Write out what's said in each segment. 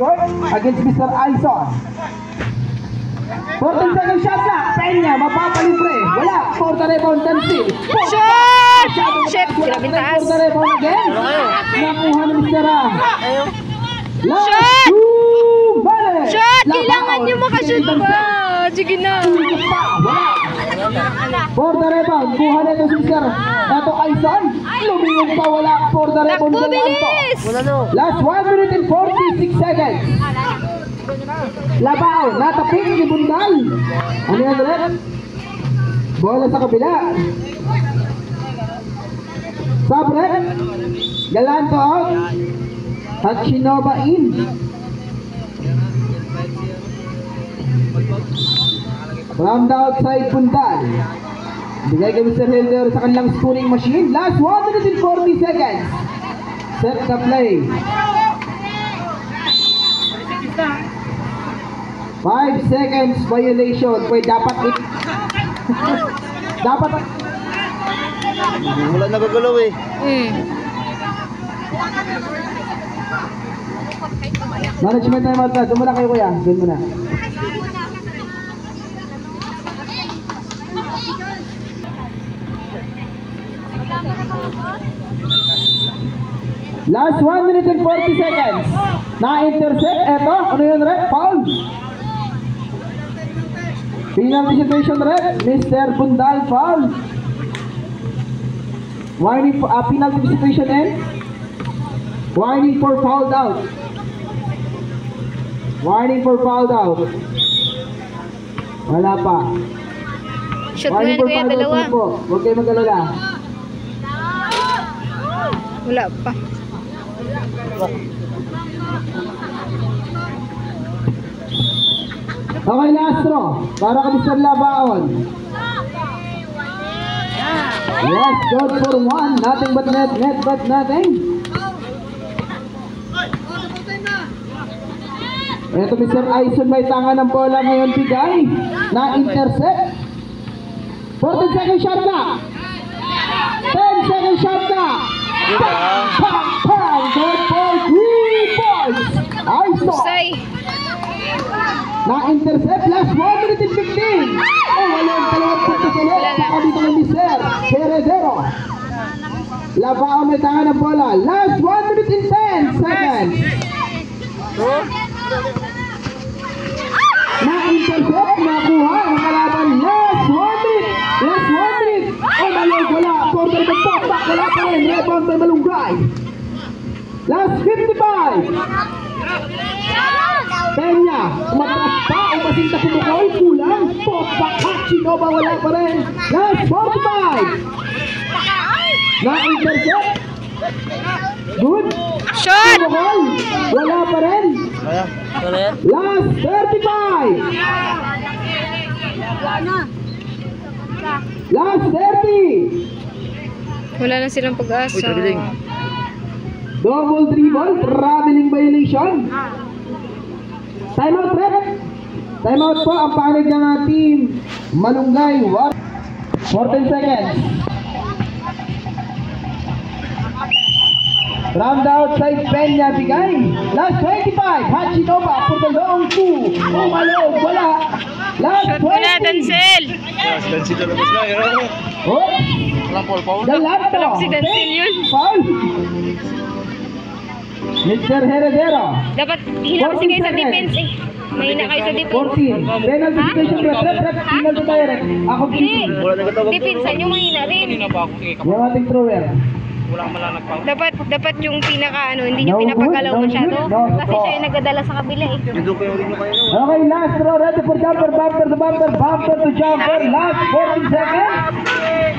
court against Mr. Alson. 14 seconds shot na. Peña, mapapalibre. Wala. For the rebound, Densil. Shot! Shit! Grabe taas. For the rebound again. Nakuha ni Mr. Shot! Shot! Kailangan nyo makashoot pa. Sige na. Wala. For the rebound, kuha na ito si Mr. Ito Alson. Lumingon pa, wala. For the rebound. Takbo, bilis! Last 1 minute and 46 seconds. Labao, natapik ni Bundal. Ano yan ulit? Bola sa kabila. Sabrek. Galanto out. Hachinova in. From the outside, Bundal. Bigay kay Mr. Hilder sa kanilang scoring machine. Last 1 minute and 40 seconds. Set the play. 5 seconds violation. Pwede dapat dapat wala nagagalaw eh. Management time out na. Sumula kayo kuya. Doon muna. Last 1 minute and 40 seconds. Na-intercept. Eto. Ano yun, Red? Foul. Penalty situation, Red. Mr. Bundal, foul. Warning for penalty situation end. Warning for fouled out. Warning for fouled out. Wala pa. Shot mo yan, kuya, dalawa. Huwag kayo mag-alala. Wala pa. Okay, Lastro. Para ka Mr. Labaon. Yes, good for 1. Nothing but net, net but nothing. Ito Mr. Aison may tanga ng bola ngayon bigay. Na-intercept. 14 second shot na. 10 second shot na. Bang, bang, bang. Good for 3 points. Aison. Na-intercept. Last 1 minute and 15. Oh, wala ang dalawang puntos ulit. Saka dito ng Mr. Heredero. Labao may tanga ng bola. Last 1 minute and 10 seconds. Na-intercept. Nakuha ang kalaban. Last 1 minute. Last 1 minute. Oh, malog. Wala. Quarter the top back. Wala pa rin. Rebound by Malunggay. Last 55. Peña. Umatras pa. Umasinta pumukoy. Kulang. Pop back. Hachinova. Wala pa rin. Last 45. Na-intercept. Good. Shot! Wala pa rin. Last 35. Last 30. Wala na silang pag-asa. Double dribble. Traveling violation. Time out, Rep. Time out po ang panig ng team Malunggay. 14 seconds. From the outside, Peña bigay. Last 25. Hachinova for the long 2. Oh, malog. Wala. Last Shot mo na, 20. Denzel. Denzel na labas na. Oh. Galanto. Tulog si Denzel yun. Foul. Mr. Heredero. Dapat hila kasi kayo sa defense eh. Mahina kayo sa defense. 14. Penalty situation. Rep. Penalty tayo, Rep. Ako Hindi. Defense nyo mahina rin. yung ating thrower. Dapat yung pinaka hindi nyo pinapagalaw masyado. Kasi siya yung nagdadala sa kabila eh. Okay, last row. Ready for jumper. Bumper to bumper. Bumper to jumper. Last 14 seconds.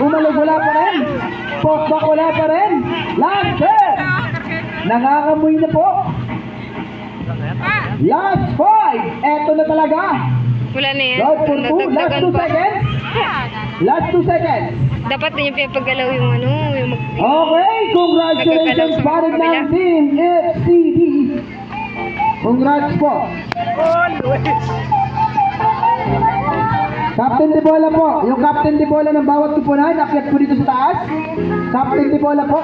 Umalog, wala pa rin. Pokbak, wala pa rin. Last set. Nangangamoy na po. Last 5. Eto na talaga. Wala na yan. Last 2 seconds. Last 2 seconds. Dapat na yung pinapagalaw yung yung Okay, congratulations parig ng team FCD. Congrats po. Captain de Bola po. Yung Captain de Bola ng bawat kupunan, akyat po dito sa taas. Captain de Bola po.